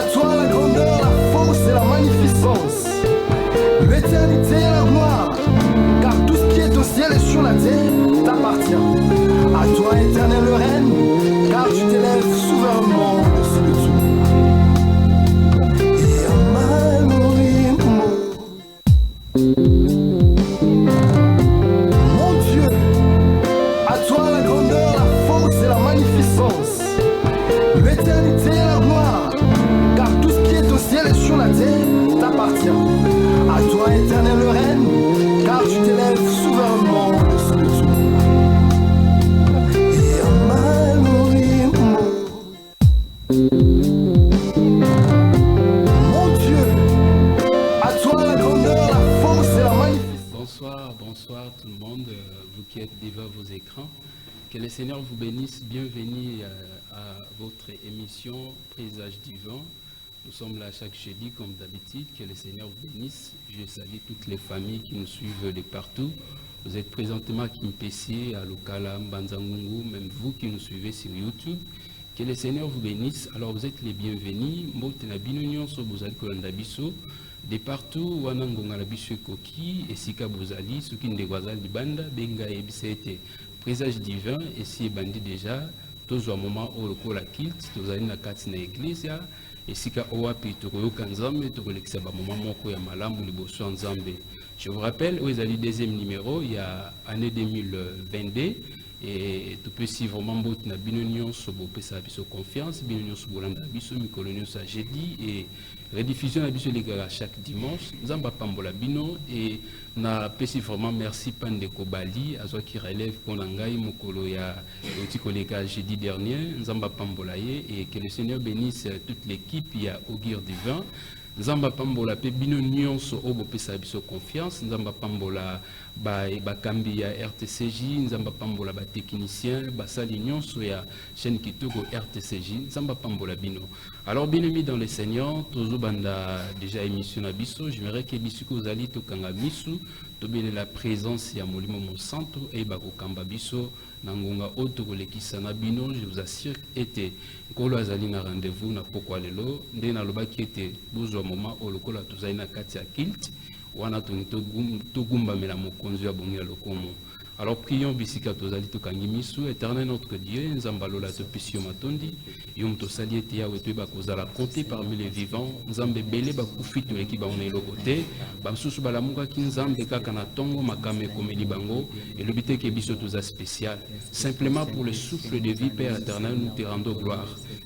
À toi la grandeur, la force et la magnificence, l'éternité et la gloire, car tout ce qui est au ciel et sur la terre t'appartient. À toi éternel le règne, car tu t'élèves souverainement au-dessus de tout. Et mon Dieu, à toi la grandeur, la force et la magnificence, l'éternité et la gloire, car tout ce qui est au ciel et sur la terre t'appartient. À toi éternel le règne, car tu t'élèves souverainement au-dessus de tout. Mon Dieu, à toi la grandeur, la force et la magnificence. Bonsoir tout le monde, vous qui êtes devant vos écrans. Que le Seigneur vous bénisse. Bienvenue à votre émission Présage divin. Nous sommes là chaque jeudi comme d'habitude. Que le Seigneur vous bénisse. Je salue toutes les familles qui nous suivent de partout. Vous êtes présentement à Kimpessi, à Lokala, Mbanzangungu, même vous qui nous suivez sur YouTube. Que le Seigneur vous bénisse. Alors vous êtes les bienvenus. De partout, Wanangonga la biso koki, et Sika Bouzali, ceux qui ne voient Banda, Benga et Bissete, présage divin, et si bandi déjà, tous au moment où le col a kilt, tous allés na katina église, et Sika Owapi, Toro Kanzambe, Toro Lexaba, moment moko ya malam ou liboso Nzambe. Je vous rappelle, où ils allaient deuxième numéro, il y a année 2022. Et tout peut si vraiment beaucoup na binonion sobo pesa biso confiance binonion sobo landa biso mikolonion sa jeudi et rediffusion na biso les gars chaque dimanche nzamba pambola bino et na pesi vraiment merci Pande Kobali azo qui relève konangai mokolo ya oti kolega jeudi dernier nzamba pambola ye et que le Seigneur bénisse toute l'équipe il y a Augure divin. Nzamba pambola pe bino nyonso obo pesa biso confiance nzamba pambola ba kambi ya RTCJ nzamba pambola ba technicien basali nyonso ya chaîne Kitoko RTCJ nzamba pambola bino. Alors bien aimé dans le Seigneur tozo banda déjà émission na biso j'aimerais que bisuko zali to kanga misu to bien la présence ya molimo mo santo e ba ko kamba biso nangonga auto kolekisa na bino je vous assure était kolo azali na rendez-vous na pokwa lelo nde na loba ki était bozwa moment o lokola tozali na kati ya kilt wana togumba mela mokonzi ya bongi ya lokomo. Alors prions bisika tozali tokangi misu éternel notre Dieu nzambalola to pisio matondi yom to sali ete yawe to ba kozala compter parmi les vivants nzambe belé ba kufito leki ba ona lokote ba msusu balamuka ki nzambe kaka na tongo makame komeli bango et le bité ke biso toza spécial simplement pour le souffle de vie Père éternel nous te rendons gloire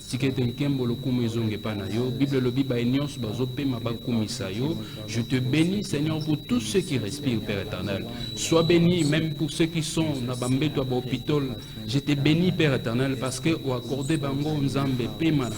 tikete nkembo lokumu ezonge pa na yo Bible lobi ba nyonso bazopema ba kumisa yo. Je te bénis Seigneur pour tous ceux qui respirent Père éternel. Sois béni même pour ceux qui sont na bambeto ba hôpital. Je te bénis Père éternel parce que au accordé bango nzambe pema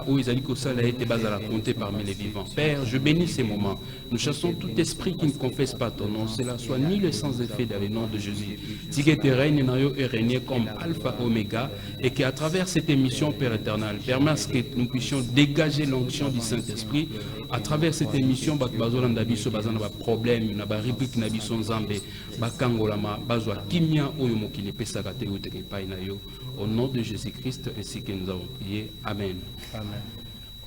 o ezali ko sala ete bazala compter parmi les vivants. Père, je bénis ces moments. Nous chassons tout esprit qui ne confesse pas ton nom. Cela soit ni le sans effet dans le nom de Jésus. Tikete règne na yo et régner comme alpha oméga et qu'à travers cette émission Père éternel permet que nous puissions dégager l'onction du Saint-Esprit à travers cette émission bazolanda biso bazana ba problème na ba rubrique na biso nzambe bakangolama bazwa kimia oyo mokili pesaka te uteke pai na yo au nom de Jésus-Christ ainsi que nous avons prié. Amen. Amen.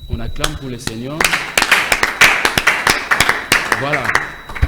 On acclame pour le Seigneur. Voilà.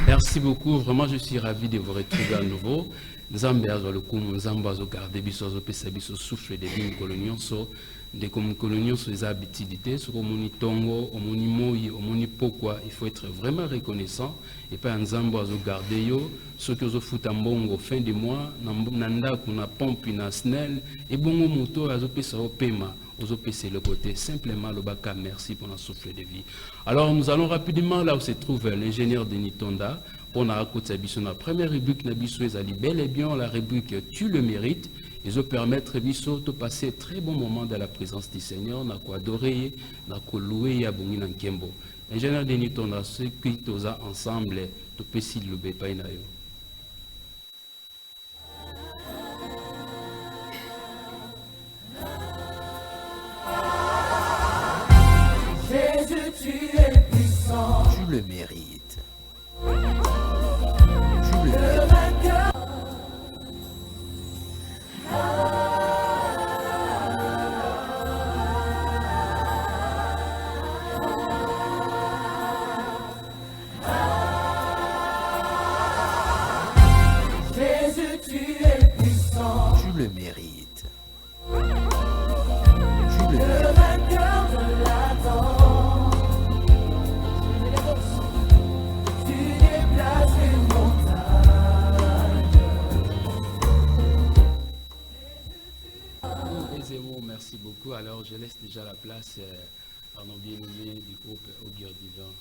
Merci beaucoup. Vraiment, je suis ravi de vous retrouver à nouveau. Nzambe azo le kum nzambe azo garder biso azo pesa biso souffle de vie colonion so de comme colonion so les habitudes so komoni tongo omoni moyi omoni pokwa il faut être vraiment reconnaissant et pas nzambe azo garder yo ceux qui azo futa mbongo fin de mois na ndako na pompe na snell et bongo moto azo pesa o pema ozo pesa le côté simplement le baka merci pour notre souffle de vie. Alors nous allons rapidement là où se trouve l'ingénieur Denis Tonda. On a raconté la première rubrique Nabiso ezali bel et bien la rubrique Tu le mérites. Ils ont permettre Biso de passer un très bon moment dans la présence du Seigneur, na ko adorer, na ko louer ya bongi na nkembo. Ingénieur Denis Tonda ceux qui toza ensemble to pesi le bepai na yo. Jésus, tu es puissant. Tu le mérites. Le vainqueur. beaucoup. Alors, je laisse déjà la place à nos bien-aimés du groupe Augure Divin.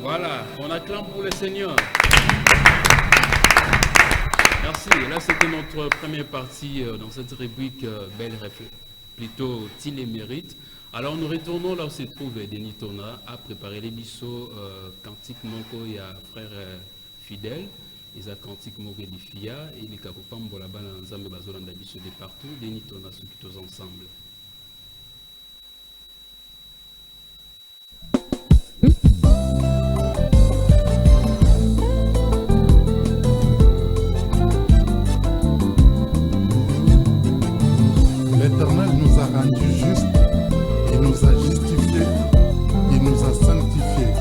Voilà, on acclame pour le Seigneur. Merci. Là, c'était notre première partie dans cette rubrique Belle Réflexion, plutôt Til et Mérite. Alors, nous retournons là où se trouve Denis Tona à préparer les bisous cantique Moko et à frère fidèle. Ils ont cantique Moko et Fia et les Kakopam Bolaba Nzambe Bazolanda bisous de partout. Denis Tona, ceux qui tous ensemble. L'Éternel nous a rendus justes, il nous a justifiés, il nous a sanctifiés.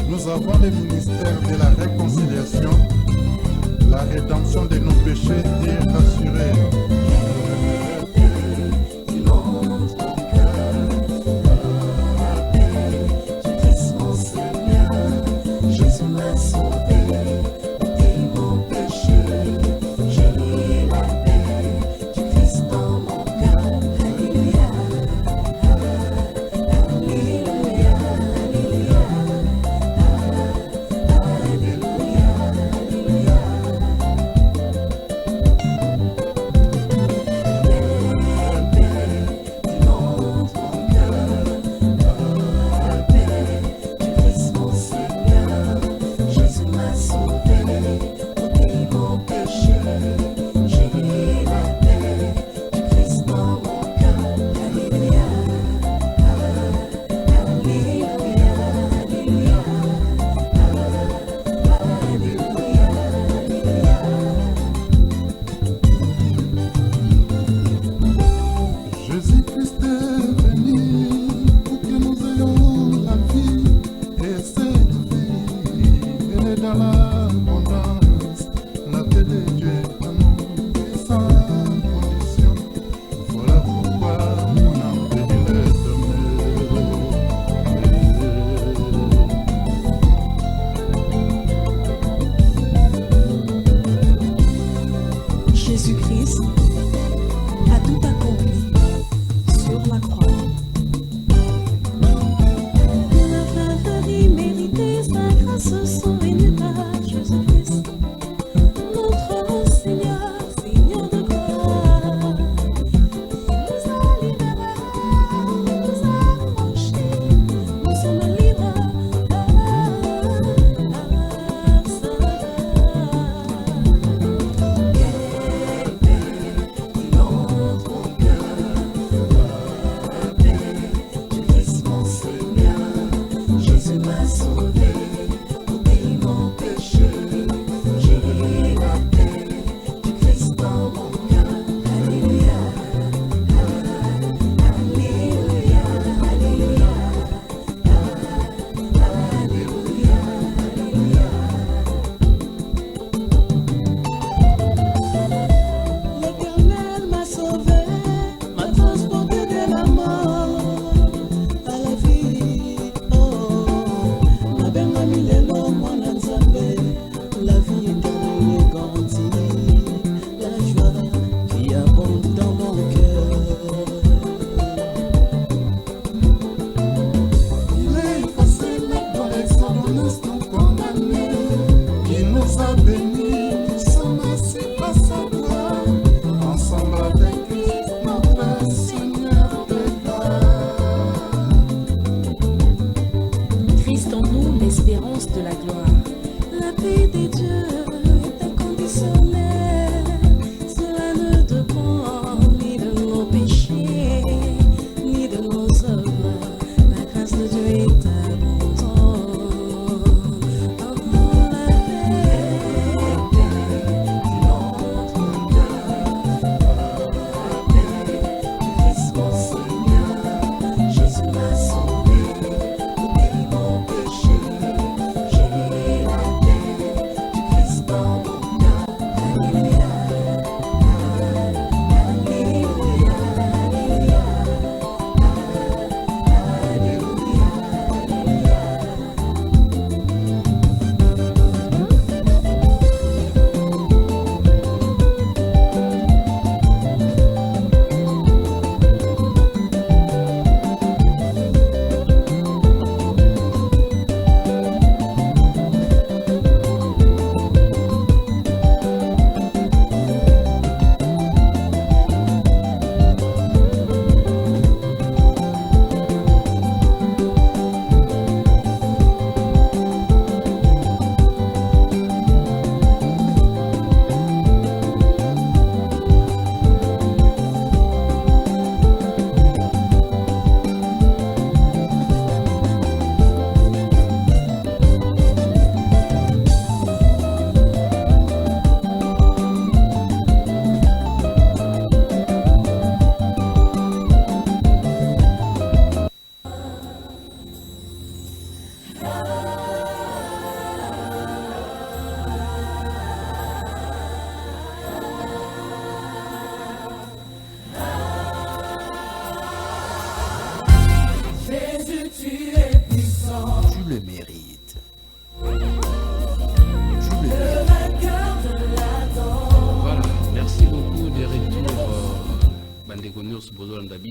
Nous avons le ministère de la réconciliation, la rédemption de nos péchés est rassurée.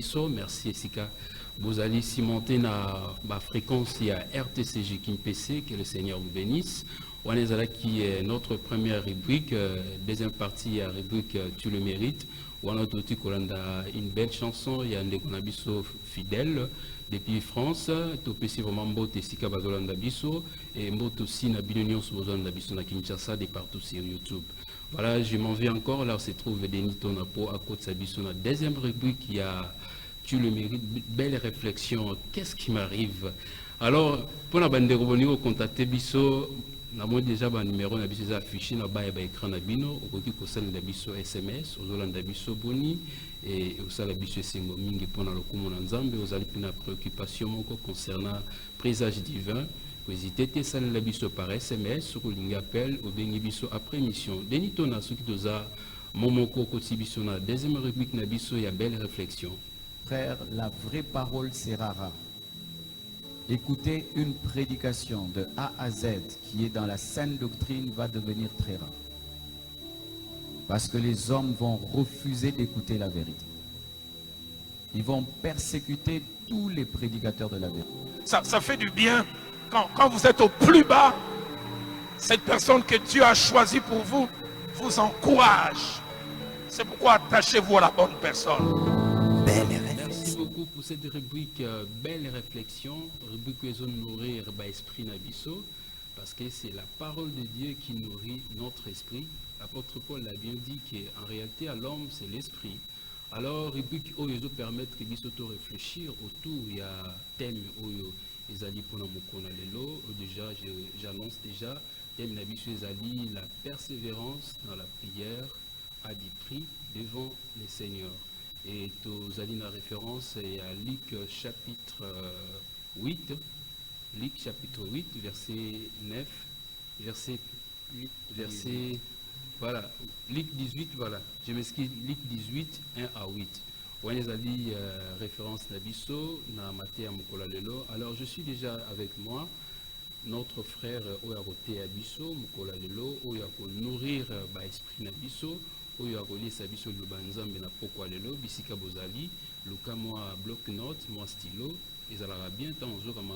biso. Merci Esika Bozali Simonté na fréquence il y a RTCG Kimpese, que le Seigneur vous bénisse. On est là qui est notre première rubrique, deuxième partie à rubrique Tu le mérites. On a aussi une belle chanson, il y a un Ndekonabiso fidèle depuis France, Topesi vraiment Mbote Esika Bazolanda Biso et Mbote aussi na Binonion Sobozolanda Biso na Kinshasa de partout sur YouTube. Voilà, je m'en vais encore, là on se trouve Denito Napo à côté de Sabiso. La deuxième rubrique, il y a Tu le mérites, belle réflexion, qu'est-ce qui m'arrive? Alors, pour la bande de contacter Biso, nous déjà un numéro affiché dans l'écran de Bino, au côté de Biso SMS, aux Hollandais Biso Boni, et au Biso Sengo Mingi pour le Kumo Nzambe, aux Alpina préoccupation concernant présage divin. N'hésitez pas à la biso par SMS, sur le appel au Bengibiso après mission. Denito na ce qui dosa momoko kotibiso na deuxième rubrique na biso ya belle réflexion. Frère, la vraie parole c'est rare. Écouter une prédication de A à Z qui est dans la saine doctrine va devenir très rare. Parce que les hommes vont refuser d'écouter la vérité. Ils vont persécuter tous les prédicateurs de la vérité. Ça fait du bien. Quand vous êtes au plus bas, cette personne que Dieu a choisie pour vous, vous encourage. C'est pourquoi attachez-vous à la bonne personne. Merci beaucoup pour cette rubrique belle réflexion, rubrique que nous nourrir l'esprit Nabiso, parce que c'est la parole de Dieu qui nourrit notre esprit. L'apôtre Paul l'a bien dit qu'en réalité, à l'homme, c'est l'esprit. Alors, rubrique Oyo permet que nous réfléchir autour, il y a thème Oyo. Déjà, j'annonce déjà, thème Nabiso Ezali, la persévérance dans la prière à des prix devant les seigneurs. Et tu as une référence à Luc chapitre 8, Luc chapitre 8, verset 9, verset voilà, Luc 18, voilà, je m'excuse, Luc 18, 1 à 8. On a référence Nabiso, na Matéa Mukola Lelo. Alors je suis déjà avec moi, notre frère Oyarote Abiso, Mukola Lelo, Oyako nourrir l'esprit Nabiso, Oyako lisa Biso Lubanzambe na Pokwa Lelo, Bisika Bozali, Luka moi bloc-notes, moi stylo, ils allaient bien tant aux jours ma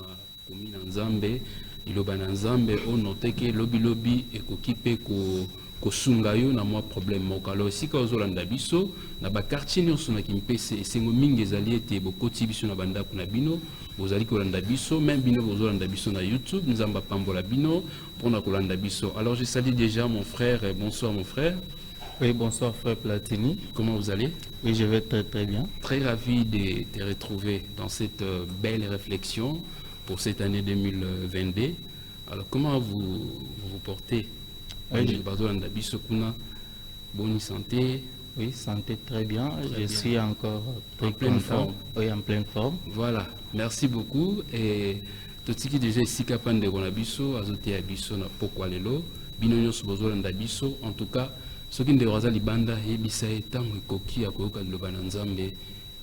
commune Nzambe, Ilobanzambe, on notait que lobby et kokipe ko kosungayo na moi problème moko. Alors si ka ozolanda biso na ba quartier nyonso na Kimpese esengo mingi ezali ete bokoti biso na banda kuna bino bozali kolanda biso même bino bozolanda biso na YouTube nzamba pambola bino pona kolanda biso. Alors je salue déjà mon frère, bonsoir mon frère. Oui, bonsoir frère Platini. Comment vous allez? Oui, je vais très bien. Très ravi de te retrouver dans cette belle réflexion pour cette année 2022. Alors comment vous portez? Oui, bonne santé. Oui, santé très bien. Je suis encore très en pleine content. Forme. Oui, en pleine forme. Voilà, merci beaucoup. Et tout ce qui est déjà ici capable de Ronabiso, azoté Abiso na Pokwa Lelo, Binonyo Sobozo Ndabiso, en tout cas, ce qui est de Libanda et Bisae Tango Koki à Koka de Lobananzambe,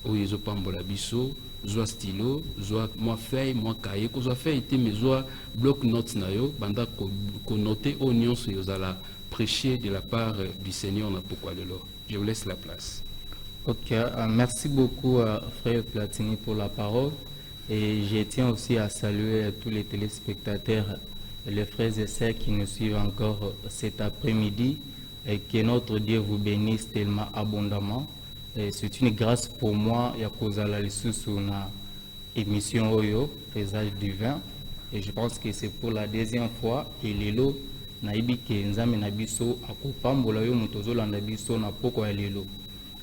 Oyezo Pambola Biso, Zoa stylo, Zoa moi feuille, moi cahier, que Zoa fait été mes Zoa bloc notes nayo, Banda ko noter au nion sur Yozala prêcher de la part du Seigneur na Pokwa Lelo. Je vous laisse la place. Ok, merci beaucoup frère Platini pour la parole. Et je tiens aussi à saluer tous les téléspectateurs, les frères et sœurs qui nous suivent encore cet après-midi. Et que notre Dieu vous bénisse tellement abondamment. C'est une grâce pour moi, Yakozala Lisusu na émission Oyo, présage divin. Et je pense que c'est pour la deuxième fois. Et lelo, naibi ke nzame nabiso akopambola yo mutozo landa biso na poko ya lelo.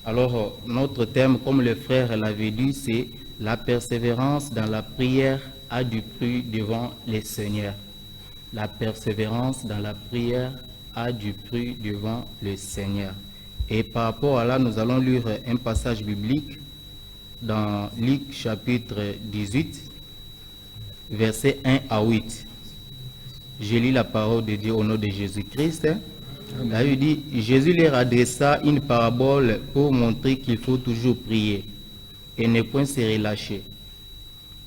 Alors, notre thème, comme le frère l'avait dit, c'est la persévérance dans la prière a du prix devant les seigneurs. La persévérance dans la prière a du prix devant le Seigneur. Et par rapport à là, nous allons lire un passage biblique dans Luc chapitre 18, versets 1 à 8. Je lis la parole de Dieu au nom de Jésus-Christ. Là, il dit, Jésus leur adressa une parabole pour montrer qu'il faut toujours prier et ne point se relâcher.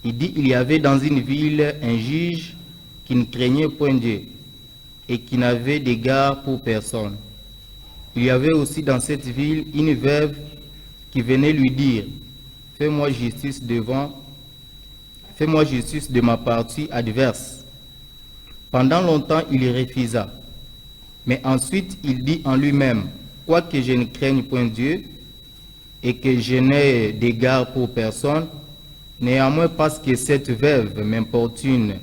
Il dit, il y avait dans une ville un juge qui ne craignait point Dieu et qui n'avait d'égard pour personne. Il y avait aussi dans cette ville une veuve qui venait lui dire, fais-moi justice de ma partie adverse. Pendant longtemps, il refusa. Mais ensuite, il dit en lui-même, quoique je ne craigne point Dieu et que je n'ai d'égard pour personne, néanmoins parce que cette veuve m'importune,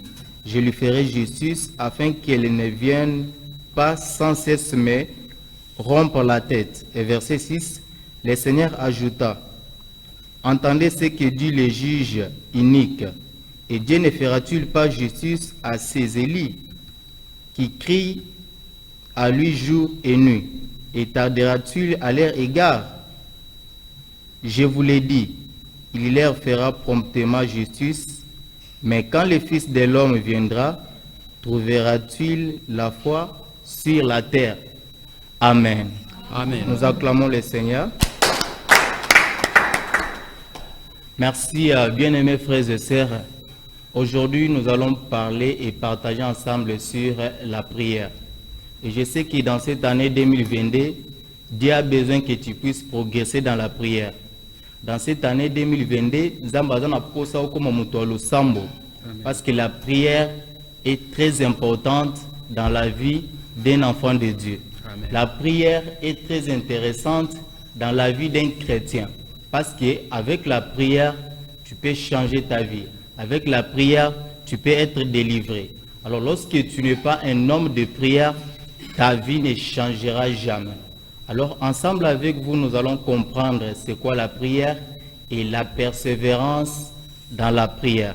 je lui ferai justice afin qu'elle ne vienne pas sans cesse me rompre la tête. Et verset 6, le Seigneur ajouta, entendez ce que dit le juge inique, et Dieu ne fera-t-il pas justice à ses élus qui crient à lui jour et nuit, et tardera-t-il à leur égard? Je vous l'ai dit, il leur fera promptement justice, mais quand le Fils de l'homme viendra, trouvera-t-il la foi sur la terre? Amen. Amen. Nous acclamons le Seigneur. Merci, bien-aimés frères et sœurs. Aujourd'hui, nous allons parler et partager ensemble sur la prière. Et je sais que dans cette année 2022, Dieu a besoin que tu puisses progresser dans la prière. Dans cette année 2022, parce que la prière est très importante dans la vie d'un enfant de Dieu. Amen. La prière est très intéressante dans la vie d'un chrétien. Parce qu'avec la prière, tu peux changer ta vie. Avec la prière, tu peux être délivré. Alors lorsque tu n'es pas un homme de prière, ta vie ne changera jamais. Alors ensemble avec vous, nous allons comprendre c'est quoi la prière et la persévérance dans la prière.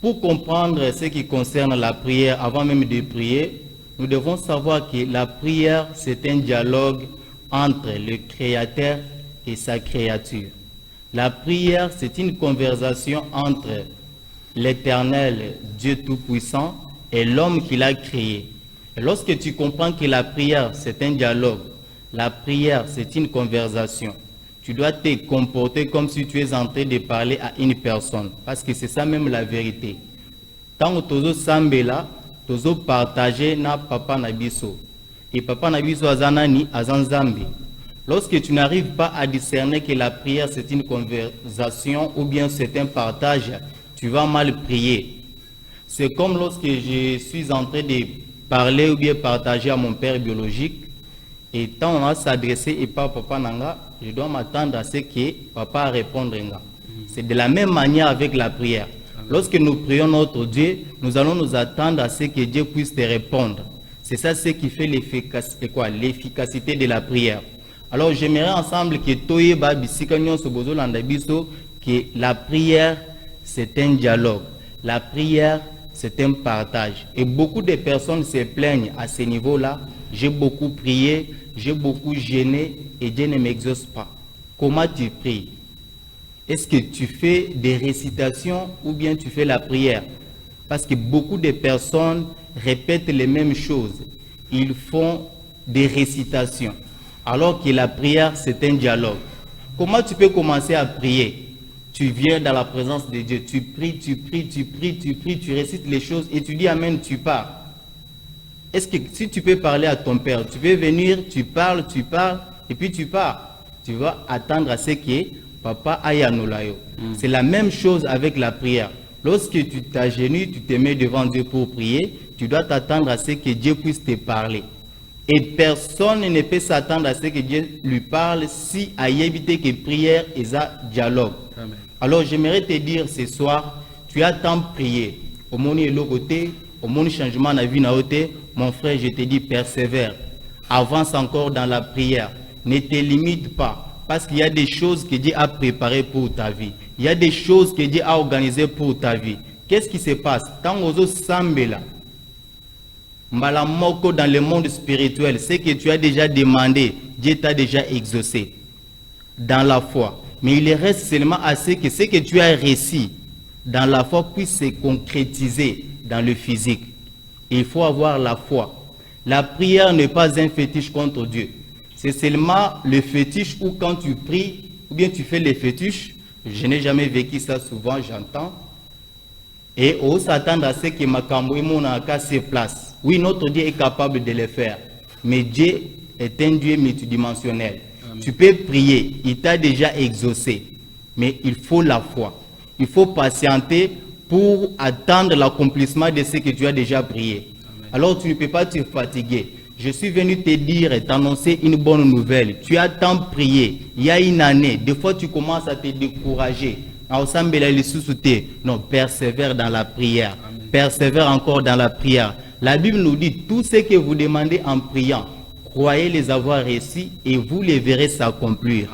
Pour comprendre ce qui concerne la prière, avant même de prier, nous devons savoir que la prière, c'est un dialogue entre le Créateur et sa créature. La prière, c'est une conversation entre l'Éternel, Dieu Tout-Puissant, et l'homme qu'il a créé. Et lorsque tu comprends que la prière, c'est un dialogue, la prière, c'est une conversation, tu dois te comporter comme si tu es en train de parler à une personne. Parce que c'est ça même la vérité. Tant que tu sambela, tu partager na papa nabiso. Et papa nabiso azanani azanzambi. Lorsque tu n'arrives pas à discerner que la prière c'est une conversation ou bien c'est un partage, tu vas mal prier. C'est comme lorsque je suis en train de parler ou bien partager à mon père biologique, et quand on va s'adresser et pas papa nanga, je dois m'attendre à ce que papa réponde. C'est de la même manière avec la prière. Lorsque nous prions notre Dieu, nous allons nous attendre à ce que Dieu puisse te répondre. C'est ça ce qui fait l'efficacité de la prière. Alors j'aimerais ensemble que que la prière c'est un dialogue. La prière c'est un partage. Et beaucoup de personnes se plaignent à ce niveau-là. J'ai beaucoup prié, j'ai beaucoup gêné et Dieu ne m'exauce pas. Comment tu pries? Est-ce que tu fais des récitations ou bien tu fais la prière? Parce que beaucoup de personnes répètent les mêmes choses. Ils font des récitations. Alors que la prière, c'est un dialogue. Comment tu peux commencer à prier? Tu viens dans la présence de Dieu. Tu pries, tu pries, tu pries, tu pries, tu récites les choses et tu dis Amen, tu pars. Est-ce que si tu peux parler à ton père, tu peux venir, tu parles et puis tu pars. Tu vas attendre à ce que papa aille à Nolayo. C'est la même chose avec la prière. Lorsque tu t'agenouilles, tu te mets devant Dieu pour prier, tu dois t'attendre à ce que Dieu puisse te parler. Et personne ne peut s'attendre à ce que Dieu lui parle si à y éviter que prière et ça dialogue. Amen. Alors j'aimerais te dire ce soir, tu as tant prié. Au monde est l'autre côté, au monde changement de vie na côté, mon frère, je te dis persévère. Avance encore dans la prière. Ne te limite pas. Parce qu'il y a des choses que Dieu a préparées pour ta vie. Il y a des choses que Dieu a organisées pour ta vie. Qu'est-ce qui se passe? Tant que sambela, Mbalamoko dans le monde spirituel, ce que tu as déjà demandé, Dieu t'a déjà exaucé dans la foi. Mais il reste seulement à ce que tu as réussi dans la foi puisse se concrétiser dans le physique. Il faut avoir la foi. La prière n'est pas un fétiche contre Dieu. C'est seulement le fétiche où quand tu pries, ou bien tu fais les fétiches, je n'ai jamais vécu ça souvent, j'entends. Et on s'attend à ce que Makambo et Monaka se place. Oui, notre Dieu est capable de le faire. Mais Dieu est un Dieu multidimensionnel. Amen. Tu peux prier, il t'a déjà exaucé. mais il faut la foi. Il faut patienter pour attendre l'accomplissement de ce que tu as déjà prié. Amen. Alors tu ne peux pas te fatiguer. Je suis venu te dire et t'annoncer une bonne nouvelle. Tu as tant prié, il y a une année, des fois tu commences à te décourager. Non, persévère dans la prière. Amen. Persévère encore dans la prière. La Bible nous dit, tout ce que vous demandez en priant, croyez les avoir réussi et vous les verrez s'accomplir.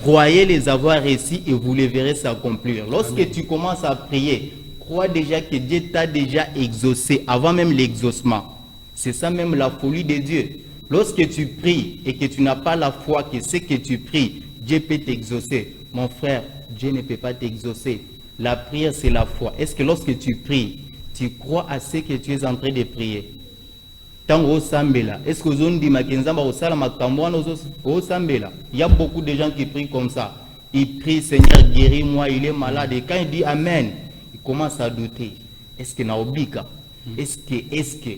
Croyez les avoir réussi et vous les verrez s'accomplir. Lorsque Amen. Tu commences à prier, crois déjà que Dieu t'a déjà exaucé avant même l'exaucement. C'est ça même la folie de Dieu. Lorsque tu pries et que tu n'as pas la foi que ce que tu pries, Dieu peut t'exaucer. Mon frère, Dieu ne peut pas t'exaucer. La prière, c'est la foi. Est-ce que lorsque tu pries, tu crois à ce que tu es en train de prier? Est-ce que il y a beaucoup de gens qui prient comme ça. Ils prient, Seigneur, guéris-moi, il est malade. Et quand il dit Amen, il commence à douter. Est-ce que Naobika? Est-ce que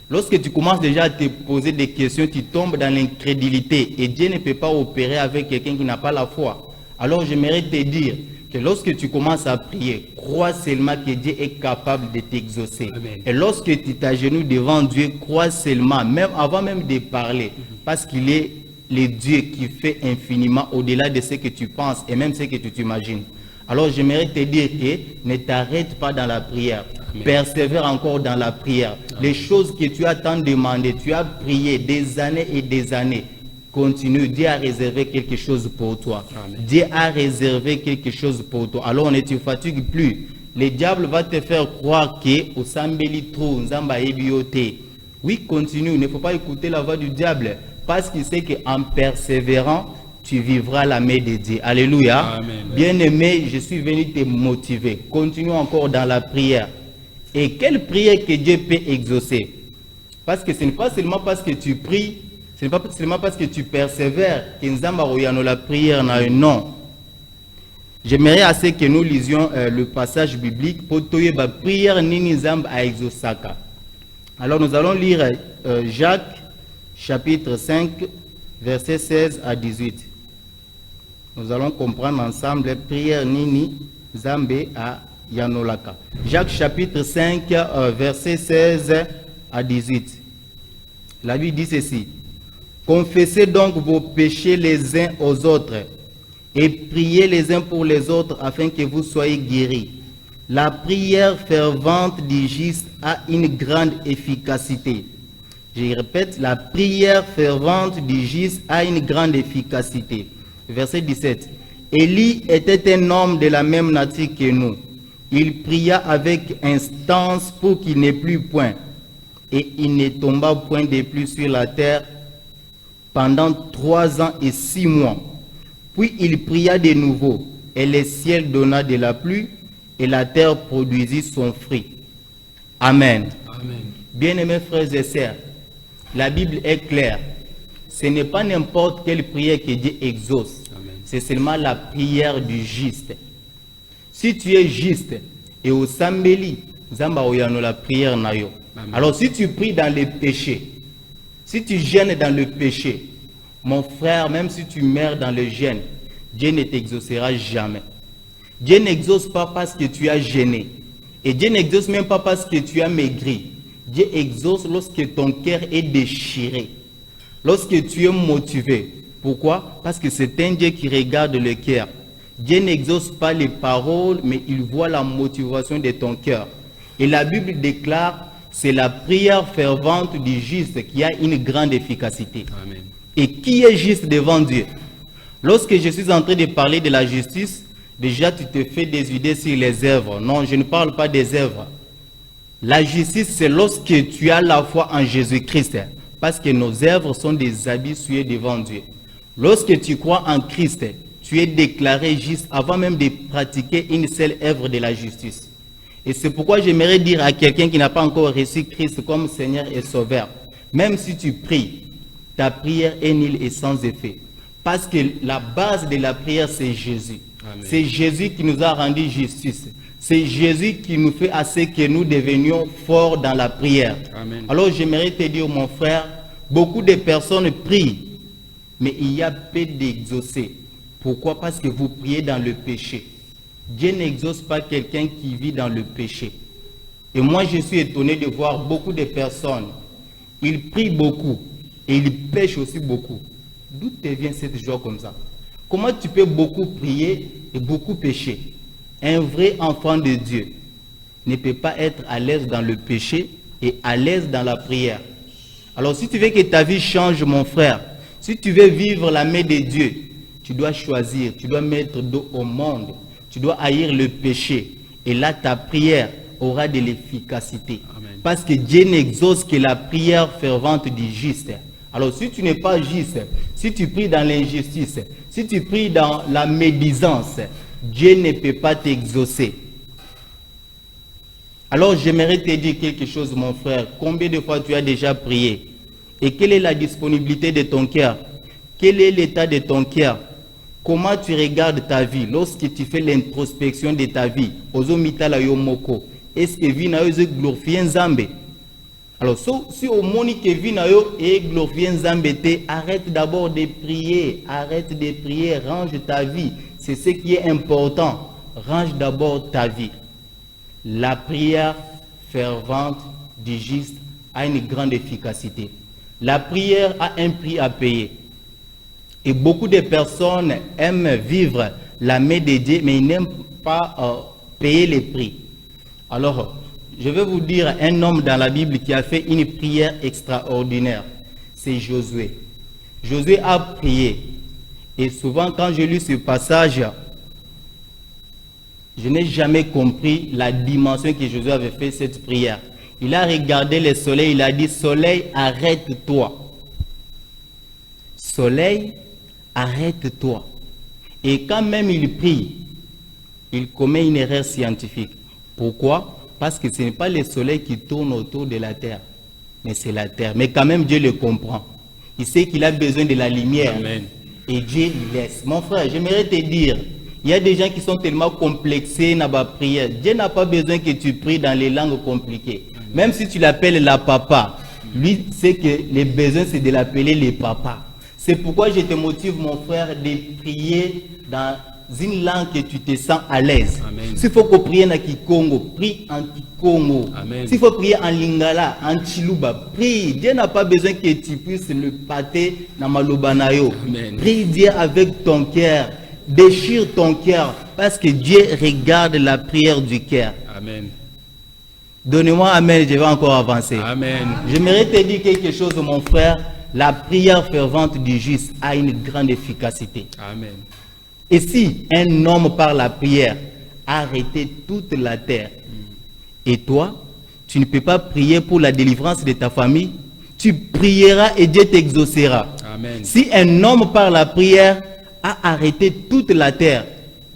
lorsque tu commences déjà à te poser des questions, tu tombes dans l'incrédulité et Dieu ne peut pas opérer avec quelqu'un qui n'a pas la foi. Alors j'aimerais te dire que lorsque tu commences à prier, crois seulement que Dieu est capable de t'exaucer. Et lorsque tu t'agenouilles devant Dieu, crois seulement, même avant même de parler, parce qu'il est le Dieu qui fait infiniment au-delà de ce que tu penses et même ce que tu t'imagines. Alors j'aimerais te dire que ne t'arrête pas dans la prière. Amen. Persévère encore dans la prière. Amen. Les choses que tu as tant demandé, tu as prié des années et des années. Continue, Dieu a réservé quelque chose pour toi. Amen. Dieu a réservé quelque chose pour toi. Alors ne te fatigue plus. Le diable va te faire croire que au sambeli trop, nzamba ebiote. Oui, continue, il ne faut pas écouter la voix du diable parce qu'il sait qu'en persévérant, tu vivras la main de Dieu. Alléluia. Bien-aimé, je suis venu te motiver. Continue encore dans la prière. Et quelle prière que Dieu peut exaucer? Parce que ce n'est pas seulement parce que tu pries, ce n'est pas seulement parce que tu persévères que Nzamba Royano la prière n'a un nom. J'aimerais assez que nous lisions le passage biblique pour toyer la prière Nini Nzamba à exaucaka. Alors nous allons lire Jacques chapitre 5 versets 16 à 18. Nous allons comprendre ensemble la prière Nini Nzambe à Yanolaka. Jacques chapitre 5 versets 16 à 18. La Bible dit ceci. Confessez donc vos péchés les uns aux autres et priez les uns pour les autres afin que vous soyez guéris. La prière fervente du juste a une grande efficacité. Je répète, la prière fervente du juste a une grande efficacité. Verset 17. Élie était un homme de la même nature que nous. Il pria avec instance pour qu'il n'ait plus point. Et il ne tomba point de plus sur la terre pendant 3 ans et 6 mois. Puis il pria de nouveau, et le ciel donna de la pluie, et la terre produisit son fruit. Amen. Amen. Bien-aimés frères et sœurs, la Bible est claire. Ce n'est pas n'importe quelle prière que Dieu exauce. C'est seulement la prière du juste. Si tu es juste, et au Sambeli, Zamba Oyano la prière nayo. Alors si tu pries dans le péché, si tu gênes dans le péché, mon frère, même si tu meurs dans le jeûne, Dieu ne t'exaucera jamais. Dieu n'exauce pas parce que tu as gêné. Et Dieu n'exauce même pas parce que tu as maigri. Dieu exauce lorsque ton cœur est déchiré. Lorsque tu es motivé. Pourquoi? Parce que c'est un Dieu qui regarde le cœur. Dieu n'exauce pas les paroles, mais il voit la motivation de ton cœur. Et la Bible déclare, c'est la prière fervente du juste qui a une grande efficacité. Amen. Et qui est juste devant Dieu? Lorsque je suis en train de parler de la justice, déjà tu te fais des idées sur les œuvres. Non, je ne parle pas des œuvres. La justice, c'est lorsque tu as la foi en Jésus-Christ. Parce que nos œuvres sont des habits souillés devant Dieu. Lorsque tu crois en Christ, tu es déclaré juste avant même de pratiquer une seule œuvre de la justice. Et c'est pourquoi j'aimerais dire à quelqu'un qui n'a pas encore reçu Christ comme Seigneur et Sauveur, même si tu pries, ta prière est nulle et sans effet. Parce que la base de la prière, c'est Jésus. C'est Jésus qui nous a rendu justice. C'est Jésus qui nous fait assez que nous devenions forts dans la prière. Amen. Alors j'aimerais te dire, mon frère, beaucoup de personnes prient, mais il y a peu d'exaucés. Pourquoi? Parce que vous priez dans le péché. Dieu n'exauce pas quelqu'un qui vit dans le péché. Et moi, je suis étonné de voir beaucoup de personnes. Ils prient beaucoup et ils pêchent aussi beaucoup. D'où te vient cette joie comme ça? Comment tu peux beaucoup prier et beaucoup pécher? Un vrai enfant de Dieu ne peut pas être à l'aise dans le péché et à l'aise dans la prière. Alors si tu veux que ta vie change, mon frère, si tu veux vivre la main de Dieu, tu dois choisir, tu dois mettre dos au monde, tu dois haïr le péché. Et là, ta prière aura de l'efficacité. Parce que Dieu n'exauce que la prière fervente du juste. Alors si tu n'es pas juste, si tu pries dans l'injustice, si tu pries dans la médisance, Dieu ne peut pas t'exaucer. Alors j'aimerais te dire quelque chose, mon frère. Combien de fois tu as déjà prié? Et quelle est la disponibilité de ton cœur? Quel est l'état de ton cœur? Comment tu regardes ta vie lorsque tu fais l'introspection de ta vie? Est-ce que vie na yo glorifie Nzambe? Alors si au monde que vie na yo et glorifie Nzambe, arrête d'abord de prier, arrête de prier, range ta vie. C'est ce qui est important. Range d'abord ta vie. La prière fervente du juste a une grande efficacité. La prière a un prix à payer. Et beaucoup de personnes aiment vivre la main de Dieu, mais ils n'aiment pas payer les prix. Alors, je vais vous dire un homme dans la Bible qui a fait une prière extraordinaire. C'est Josué. Josué a prié. Et souvent, quand je lis ce passage, je n'ai jamais compris la dimension que Josué avait fait cette prière. Il a regardé le soleil, il a dit, soleil, arrête-toi. Soleil, arrête-toi. Et quand même il prie, il commet une erreur scientifique. Pourquoi? Parce que ce n'est pas le soleil qui tourne autour de la terre, mais c'est la terre. Mais quand même Dieu le comprend. Il sait qu'il a besoin de la lumière. Amen. Et Dieu laisse. Mon frère, j'aimerais te dire, il y a des gens qui sont tellement complexés dans la prière. Dieu n'a pas besoin que tu pries dans les langues compliquées. Amen. Même si tu l'appelles la papa, lui sait que les besoins c'est de l'appeler les papas. C'est pourquoi je te motive, mon frère, de prier dans une langue que tu te sens à l'aise. S'il faut que prier en Kikongo, prie en Kikongo. S'il faut prier en Lingala, en Chiluba, prie. Dieu n'a pas besoin que tu puisses le pâter dans Malobanayo. Prie Dieu avec ton cœur. Déchire ton cœur. Parce que Dieu regarde la prière du cœur. Amen. Donnez-moi Amen, je vais encore avancer. Amen. J'aimerais te dire quelque chose, mon frère. La prière fervente du juste a une grande efficacité. Amen. Et si un homme par la prière a arrêté toute la terre, et toi, tu ne peux pas prier pour la délivrance de ta famille, tu prieras et Dieu t'exaucera. Amen. Si un homme par la prière a arrêté toute la terre,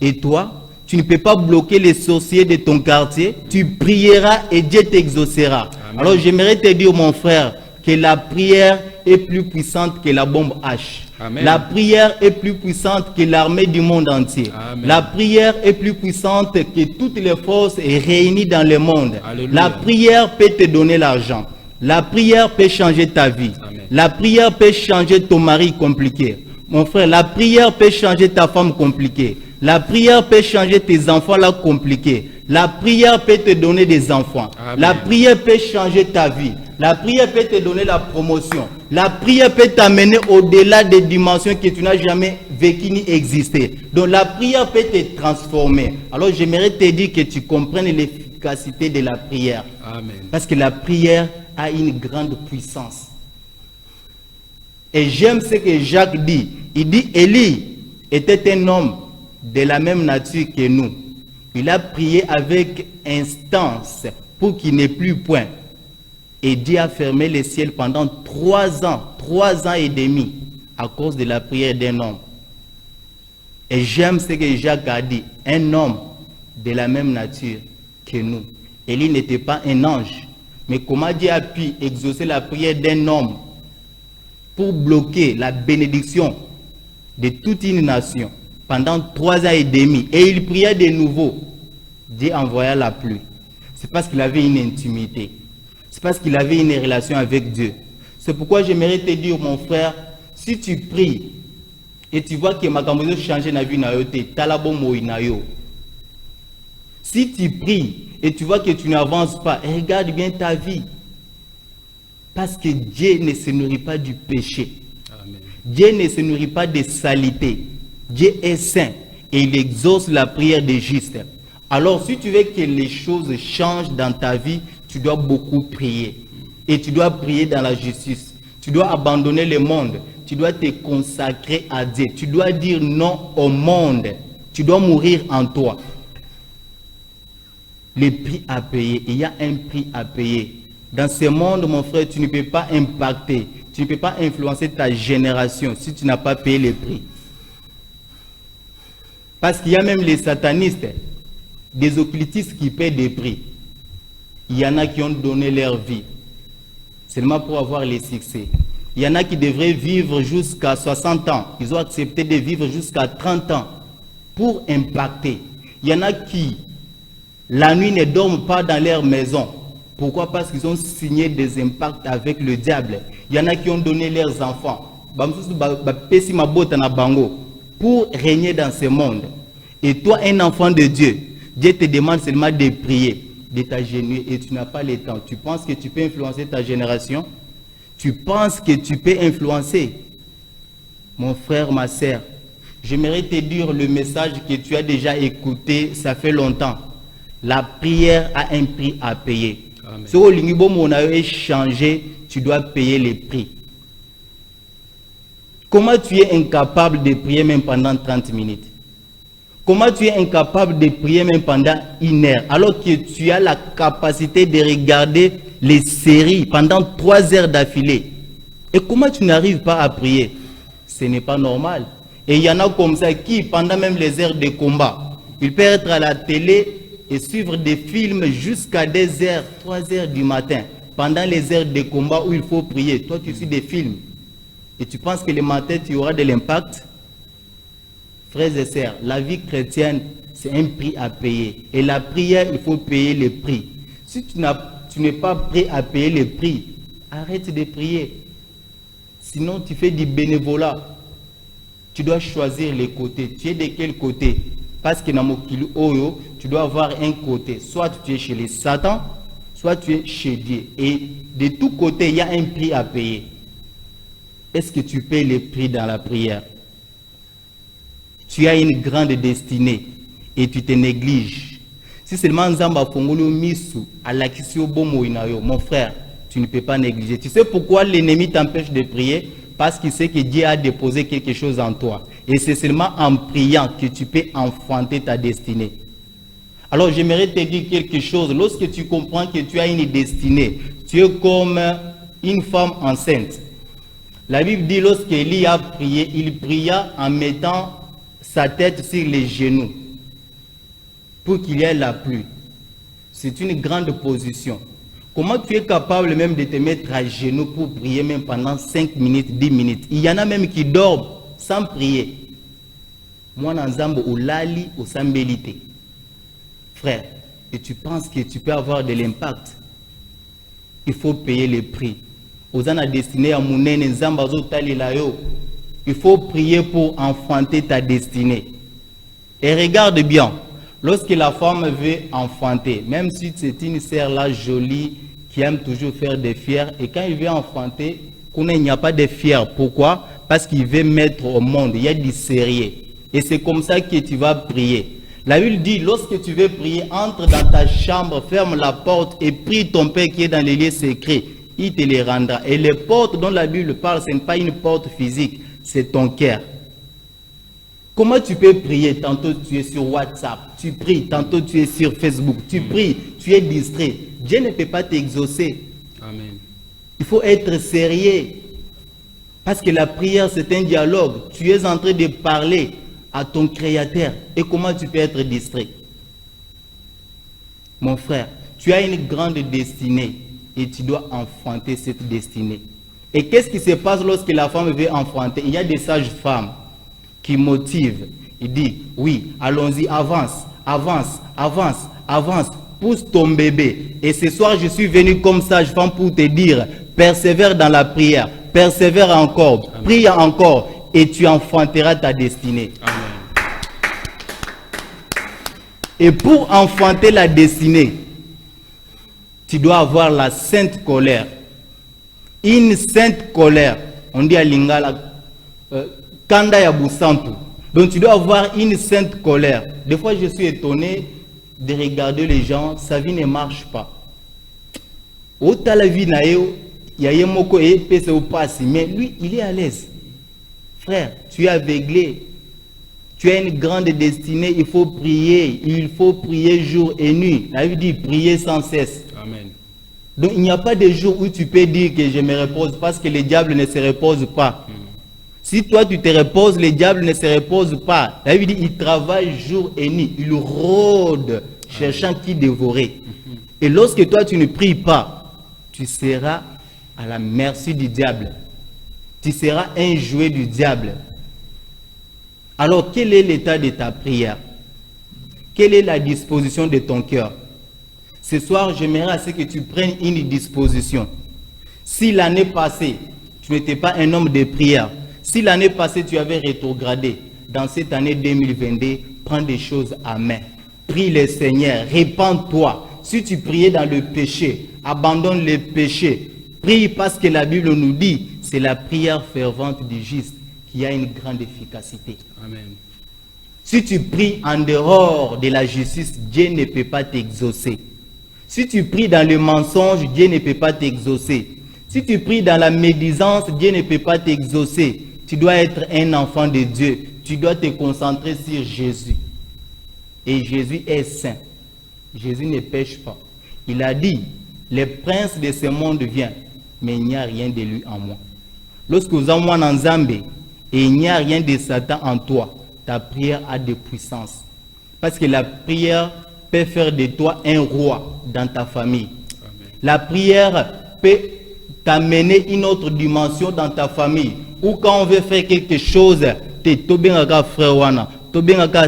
et toi, tu ne peux pas bloquer les sorciers de ton quartier, tu prieras et Dieu t'exaucera. Alors j'aimerais te dire, mon frère, que la prière est plus puissante que la bombe H. Amen. La prière est plus puissante que l'armée du monde entier. Amen. La prière est plus puissante que toutes les forces réunies dans le monde. Alléluia. La prière peut te donner l'argent. La prière peut changer ta vie. Amen. La prière peut changer ton mari compliqué. Mon frère, la prière peut changer ta femme compliquée. La prière peut changer tes enfants là compliqués. La prière peut te donner des enfants. Amen. La prière peut changer ta vie. La prière peut te donner la promotion. La prière peut t'amener au-delà des dimensions que tu n'as jamais vécues ni existé. Donc la prière peut te transformer. Alors j'aimerais te dire que tu comprennes l'efficacité de la prière. Amen. Parce que la prière a une grande puissance. Et j'aime ce que Jacques dit. Il dit, Élie était un homme de la même nature que nous. Il a prié avec instance pour qu'il n'ait plus point. Et Dieu a fermé les ciels pendant 3 ans et demi, à cause de la prière d'un homme. Et j'aime ce que Jacques a dit, un homme de la même nature que nous. Élie n'était pas un ange, mais comment Dieu a pu exaucer la prière d'un homme pour bloquer la bénédiction de toute une nation pendant 3 ans et demi. Et il priait de nouveau. Dieu envoya la pluie. C'est parce qu'il avait une intimité. C'est parce qu'il avait une relation avec Dieu. C'est pourquoi j'aimerais te dire, mon frère, si tu pries et tu vois que makambo changer na vie na yo te, talabo moi na yo. Si tu pries et tu vois que tu n'avances pas, regarde bien ta vie. Parce que Dieu ne se nourrit pas du péché. Amen. Dieu ne se nourrit pas de saleté. Dieu est saint et il exauce la prière des justes. Alors si tu veux que les choses changent dans ta vie, tu dois beaucoup prier. Et tu dois prier dans la justice. Tu dois abandonner le monde. Tu dois te consacrer à Dieu. Tu dois dire non au monde. Tu dois mourir en toi. Les prix à payer. Il y a un prix à payer. Dans ce monde, mon frère, tu ne peux pas impacter. Tu ne peux pas influencer ta génération si tu n'as pas payé les prix. Parce qu'il y a même les satanistes, des occultistes qui paient des prix. Il y en a qui ont donné leur vie seulement pour avoir les succès. Il y en a qui devraient vivre jusqu'à 60 ans. Ils ont accepté de vivre jusqu'à 30 ans pour impacter. Il y en a qui, la nuit, ne dorment pas dans leur maison. Pourquoi? Parce qu'ils ont signé des impacts avec le diable. Il y en a qui ont donné leurs enfants pour régner dans ce monde. Et toi, un enfant de Dieu, Dieu te demande seulement de prier, de t'agenouiller, et tu n'as pas le temps. Tu penses que tu peux influencer ta génération? Tu penses que tu peux influencer? Mon frère, ma sœur, j'aimerais te dire le message que tu as déjà écouté, ça fait longtemps. La prière a un prix à payer. Si on a échangé, tu dois payer les prix. Comment tu es incapable de prier même pendant 30 minutes? Comment tu es incapable de prier même pendant 1 heure alors que tu as la capacité de regarder les séries pendant 3 heures d'affilée? Et comment tu n'arrives pas à prier? Ce n'est pas normal. Et il y en a comme ça qui, pendant même les heures de combat, ils peuvent être à la télé et suivre des films jusqu'à 2 heures, 3 heures du matin, pendant les heures de combat où il faut prier. Toi, tu suis des films. Et tu penses que le matin, tu auras de l'impact? Frères et sœurs, la vie chrétienne, c'est un prix à payer. Et la prière, il faut payer le prix. Si tu n'es pas prêt à payer le prix, arrête de prier. Sinon, tu fais du bénévolat. Tu dois choisir les côtés. Tu es de quel côté? Parce que dans Mokili Oyo, tu dois avoir un côté. Soit tu es chez les Satan, soit tu es chez Dieu. Et de tous côtés, il y a un prix à payer. Est-ce que tu payes le prix dans la prière? Tu as une grande destinée et tu te négliges. Si seulement Nzamba Fongolo Misu à la Kisio Bomo Inayo, mon frère, tu ne peux pas négliger. Tu sais pourquoi l'ennemi t'empêche de prier? Parce qu'il sait que Dieu a déposé quelque chose en toi. Et c'est seulement en priant que tu peux enfanter ta destinée. Alors j'aimerais te dire quelque chose. Lorsque tu comprends que tu as une destinée, tu es comme une femme enceinte. La Bible dit lorsqu'Élie a prié, il pria en mettant sa tête sur les genoux pour qu'il y ait la pluie. C'est une grande position. Comment tu es capable même de te mettre à genoux pour prier même pendant 5 minutes, 10 minutes? Il y en a même qui dorment sans prier. Moi, Nanzambo, au lali, au sambélité. Frère, et tu penses que tu peux avoir de l'impact? Il faut payer le prix. Aux gens destinés à Mounene, Nzambazo Talilayo. Il faut prier pour enfanter ta destinée. Et regarde bien, lorsque la femme veut enfanter, même si c'est une sœur là jolie, qui aime toujours faire des fiers, et quand il veut enfanter, il n'y a pas de fiers. Pourquoi? Parce qu'il veut mettre au monde, il y a du sérieux. Et c'est comme ça que tu vas prier. La Bible dit, lorsque tu veux prier, entre dans ta chambre, ferme la porte et prie ton Père qui est dans les lieux secrets. Il te les rendra. Et les portes dont la Bible parle, ce n'est pas une porte physique. C'est ton cœur. Comment tu peux prier? Tantôt tu es sur WhatsApp, tu pries, tantôt tu es sur Facebook, tu pries, tu es distrait. Dieu ne peut pas t'exaucer. Amen. Il faut être sérieux. Parce que la prière, c'est un dialogue. Tu es en train de parler à ton Créateur. Et comment tu peux être distrait? Mon frère, tu as une grande destinée et tu dois enfanter cette destinée. Et qu'est-ce qui se passe lorsque la femme veut enfanter? Il y a des sages femmes qui motivent. Il dit, oui, allons-y, avance, avance, avance, avance, pousse ton bébé. Et ce soir, je suis venu comme sage femme pour te dire, persévère dans la prière, persévère encore, prie encore. et tu enfanteras ta destinée. Amen. Et pour enfanter la destinée, tu dois avoir la sainte colère. Une sainte colère. On dit à Lingala, Kanda ya Busantu. Donc tu dois avoir une sainte colère. Des fois je suis étonné de regarder les gens, sa vie ne marche pas. Ota la vie na yo, ya moko e pese au passe, mais lui il est à l'aise. Frère, tu es aveuglé. Tu as une grande destinée, il faut prier jour et nuit. La Bible dit prier sans cesse. Amen. Donc il n'y a pas de jour où tu peux dire que je me repose parce que le diable ne se repose pas. Si toi tu te reposes, le diable ne se repose pas. La Bible dit il travaille jour et nuit, il rôde cherchant qui dévorer. Et lorsque toi tu ne pries pas, tu seras à la merci du diable. Tu seras un jouet du diable. Alors, quel est l'état de ta prière? Quelle est la disposition de ton cœur? Ce soir, j'aimerais à ce que tu prennes une disposition. Si l'année passée, tu n'étais pas un homme de prière, si l'année passée, tu avais rétrogradé, dans cette année 2022, prends des choses à main. Prie le Seigneur, répands-toi. Si tu priais dans le péché, abandonne le péché. Prie parce que la Bible nous dit, c'est la prière fervente du juste qui a une grande efficacité. Amen. Si tu pries en dehors de la justice, Dieu ne peut pas t'exaucer. Si tu pries dans le mensonge, Dieu ne peut pas t'exaucer. Si tu pries dans la médisance, Dieu ne peut pas t'exaucer. Tu dois être un enfant de Dieu. Tu dois te concentrer sur Jésus. Et Jésus est saint. Jésus ne pêche pas. Il a dit, le prince de ce monde vient, mais il n'y a rien de lui en moi. Lorsque vous avez en Zambé, et il n'y a rien de Satan en toi, ta prière a de puissance. Parce que la prière peut faire de toi un roi dans ta famille. Amen. La prière peut t'amener une autre dimension dans ta famille. Ou quand on veut faire quelque chose, tu es frère wana,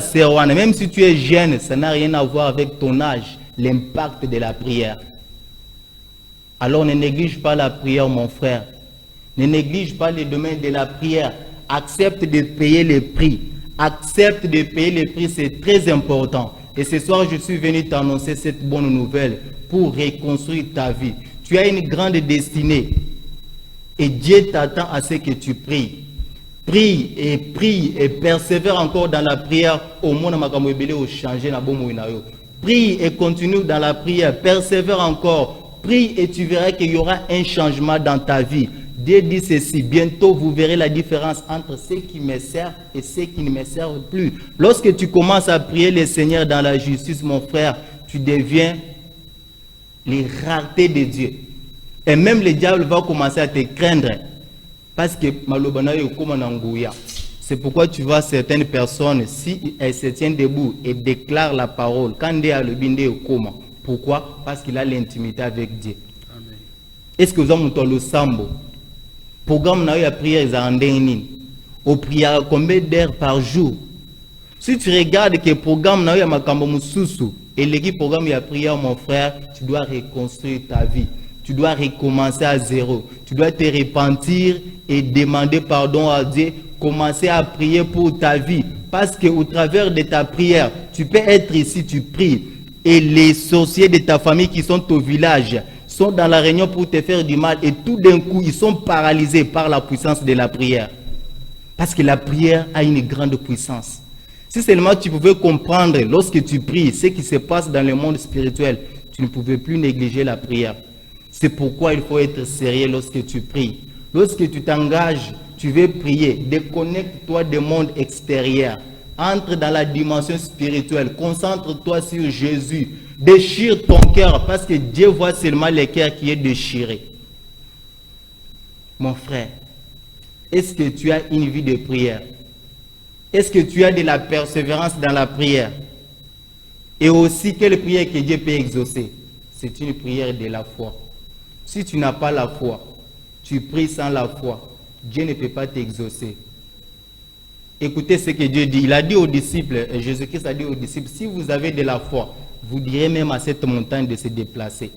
sœur wana. Même si tu es jeune, ça n'a rien à voir avec ton âge, l'impact de la prière. Alors ne néglige pas la prière, mon frère. Ne néglige pas le domaine de la prière. Accepte de payer les prix. Accepte de payer les prix, c'est très important. Et ce soir, je suis venu t'annoncer cette bonne nouvelle pour reconstruire ta vie. Tu as une grande destinée. Et Dieu t'attend à ce que tu pries. Prie et persévère encore dans la prière. Au moins, prie et continue dans la prière. Persévère encore. Prie et tu verras qu'il y aura un changement dans ta vie. Dieu dit ceci, bientôt vous verrez la différence entre ceux qui me servent et ceux qui ne me servent plus. Lorsque tu commences à prier le Seigneur dans la justice, mon frère, tu deviens les raretés de Dieu. Et même le diable va commencer à te craindre. Parce que c'est pourquoi tu vois certaines personnes, si elles se tiennent debout et déclarent la parole, quand Dieu a le bindé au coma. Pourquoi? Parce qu'il a l'intimité avec Dieu. Amen. Est-ce que vous avez le sambo? Programme na ya prière au prière combien d'heures par jour? Si tu regardes que le programme na ya makambo mususu et l'équipe programme ya prière, mon frère, tu dois reconstruire ta vie. Tu dois recommencer à zéro. Tu dois te repentir et demander pardon à Dieu. Commencer à prier pour ta vie. Parce qu'au travers de ta prière, tu peux être ici, tu pries. Et les sorciers de ta famille qui sont au village sont dans la réunion pour te faire du mal. Et tout d'un coup, ils sont paralysés par la puissance de la prière. Parce que la prière a une grande puissance. Si seulement tu pouvais comprendre lorsque tu pries ce qui se passe dans le monde spirituel, tu ne pouvais plus négliger la prière. C'est pourquoi il faut être sérieux lorsque tu pries. Lorsque tu t'engages, tu veux prier, déconnecte-toi du monde extérieur. Entre dans la dimension spirituelle. Concentre-toi sur Jésus. Déchire ton cœur parce que Dieu voit seulement le cœur qui est déchiré. Mon frère, est-ce que tu as une vie de prière? Est-ce que tu as de la persévérance dans la prière? Et aussi, quelle prière que Dieu peut exaucer? C'est une prière de la foi. Si tu n'as pas la foi, tu pries sans la foi, Dieu ne peut pas t'exaucer. Écoutez ce que Dieu dit. Il a dit aux disciples, Jésus-Christ a dit aux disciples, si vous avez de la foi, vous direz même à cette montagne de se déplacer.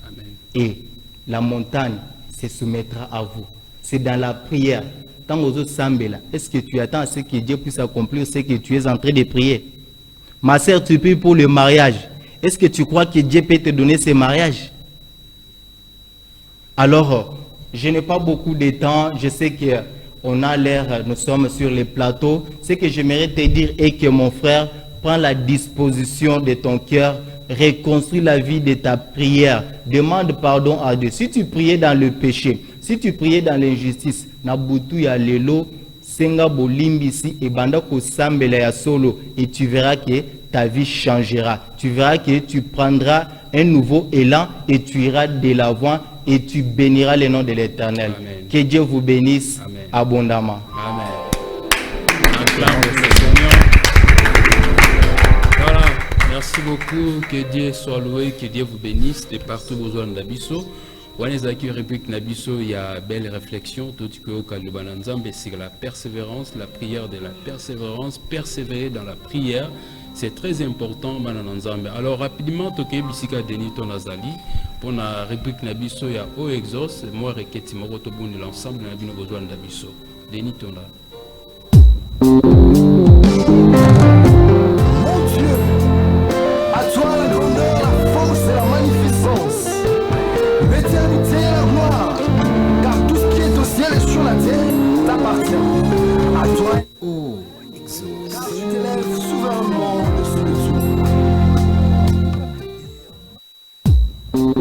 Amen. Et la montagne se soumettra à vous. C'est dans la prière. est-ce que tu attends à ce que Dieu puisse accomplir ce que tu es en train de prier? Ma sœur, tu pries pour le mariage. Est-ce que tu crois que Dieu peut te donner ce mariage? Alors, je n'ai pas beaucoup de temps. Je sais qu'on a l'air, nous sommes sur les plateaux. Ce que j'aimerais te dire est que mon frère, prends la disposition de ton cœur, reconstruis la vie de ta prière, demande pardon à Dieu. Si tu priais dans le péché, si tu priais dans l'injustice, nabutu ya lelo, senga bolimbisi et banda ko sambela ya solo, et tu verras que ta vie changera. Tu verras que tu prendras un nouveau élan et tu iras de l'avant et tu béniras le nom de l'Éternel. Que Dieu vous bénisse. Amen. Abondamment. Amen. Voilà, merci beaucoup. Que Dieu soit loué, que Dieu vous bénisse de partout besoin de Nabiso. Wanezaki réplique Nabiso, il y a belle réflexion. Tout ce que c'est la persévérance, la prière de la persévérance, persévérer dans la prière. C'est très important, Manananzambe. Alors, rapidement, Toke Bisika Denis Tonazali, pour la réplique Nabiso, il y a O Exos, moi, Reketi Morotoboun, l'ensemble de Nabino besoin de Nabiso. Denis Tonazali. Mon Dieu, à toi la grandeur, la force et la magnificence, l'éternité et la gloire, car tout ce qui est au ciel et sur la terre t'appartient. À toi, Oh, Exos. car tu t'élèves souverainement au-dessus de tout. Mon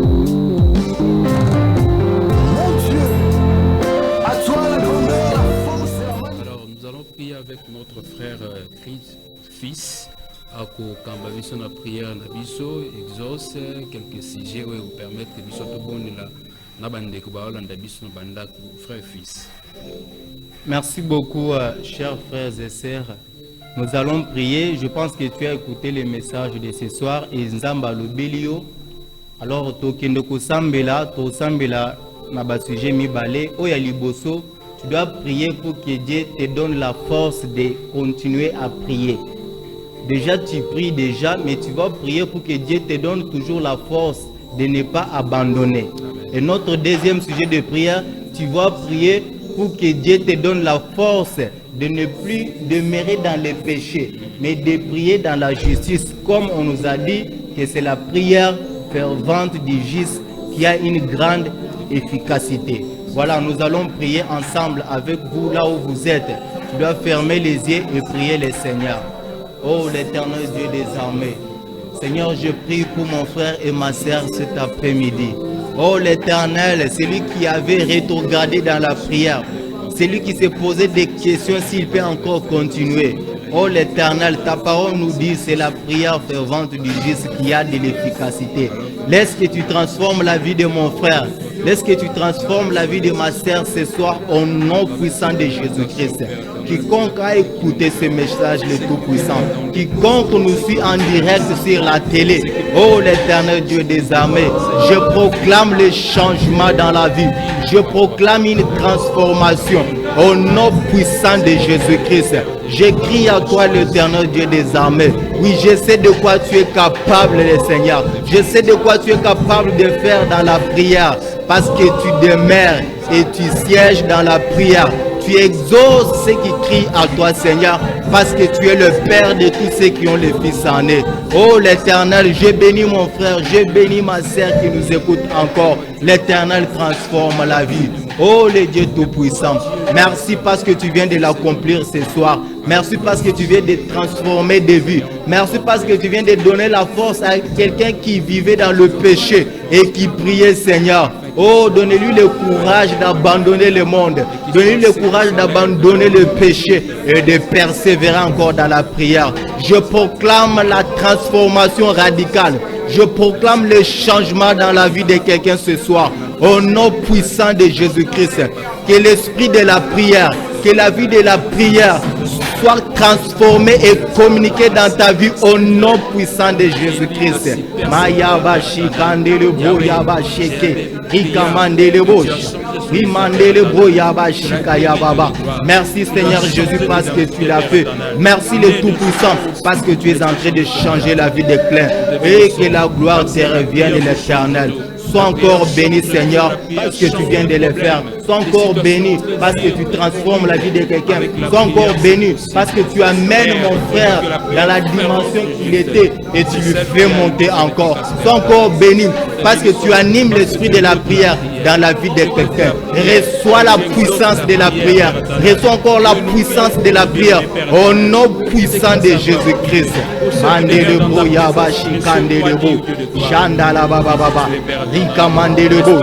Dieu, à toi la grandeur, la force et la magnificence. Alors, nous allons prier avec notre frère Christ, fils. Ako Kambaviso na prière Nabiso, exauce quelques sujets où vous permettre que Biso to bon la nabande ko ba Hollande Biso banda frère fils. Merci beaucoup, chers frères et sœurs. Nous allons prier. Je pense que tu as écouté les messages de ce soir. Et Nzamba Lobelio. Alors, Tokendoko Sambela, To Sambela, Nabasuje Mibale, Oya Liboso, tu dois prier pour que Dieu te donne la force de continuer à prier. Déjà, tu pries déjà, mais tu vas prier pour que Dieu te donne toujours la force de ne pas abandonner. Et notre deuxième sujet de prière, tu vas prier pour que Dieu te donne la force de ne plus demeurer dans les péchés, mais de prier dans la justice, comme on nous a dit que c'est la prière fervente du juste qui a une grande efficacité. Voilà, nous allons prier ensemble avec vous là où vous êtes. Tu dois fermer les yeux et prier le Seigneur. Oh l'Éternel Dieu des armées, Seigneur, je prie pour mon frère et ma sœur cet après-midi. Oh l'Éternel, celui qui avait rétrogradé dans la prière, celui qui s'est posé des questions s'il peut encore continuer. Oh l'Éternel, ta parole nous dit c'est la prière fervente du juste qui a de l'efficacité. Laisse que tu transformes la vie de mon frère. Laisse que tu transformes la vie de ma sœur ce soir au nom puissant de Jésus-Christ. Quiconque a écouté ce message, le Tout-Puissant, quiconque nous suit en direct sur la télé, oh l'Éternel Dieu des armées, je proclame le changement dans la vie. Je proclame une transformation au nom puissant de Jésus-Christ. J'écris à toi l'Éternel Dieu des armées. Oui, je sais de quoi tu es capable, le Seigneur. Je sais de quoi tu es capable de faire dans la prière. Parce que tu demeures et tu sièges dans la prière. Tu exauces ceux qui crient à toi, Seigneur, parce que tu es le Père de tous ceux qui ont le Fils en eux. Oh l'Éternel, je bénis mon frère, je bénis ma sœur qui nous écoute encore. L'Éternel transforme la vie. Oh le Dieu Tout-Puissant, merci parce que tu viens de l'accomplir ce soir. Merci parce que tu viens de transformer des vies. Merci parce que tu viens de donner la force à quelqu'un qui vivait dans le péché et qui priait, Seigneur. Oh, donnez-lui le courage d'abandonner le monde. Donnez-lui le courage d'abandonner le péché et de persévérer encore dans la prière. Je proclame la transformation radicale. Je proclame le changement dans la vie de quelqu'un ce soir. Au nom puissant de Jésus-Christ. Que l'esprit de la prière, que la vie de la prière soit transformée et communiquée dans ta vie au nom puissant de Jésus-Christ. Merci Seigneur Jésus parce que tu l'as fait. Merci le Tout-Puissant parce que tu es en train de changer la vie des clés. Et que la gloire te revienne l'Éternel. Sois encore béni, Seigneur, parce que tu viens de le faire. Sois encore béni parce que tu transformes la vie de quelqu'un. Sois encore béni parce que tu amènes mon frère dans la dimension qu'il était et tu lui fais monter encore. Sois encore béni parce que tu animes l'esprit de la prière dans la vie de quelqu'un. Reçois la puissance de la prière. Reçois encore la puissance de la prière au nom puissant de Jésus-Christ. Mandelebo yabashi kandelebo chandala baba baba rika mandelebo.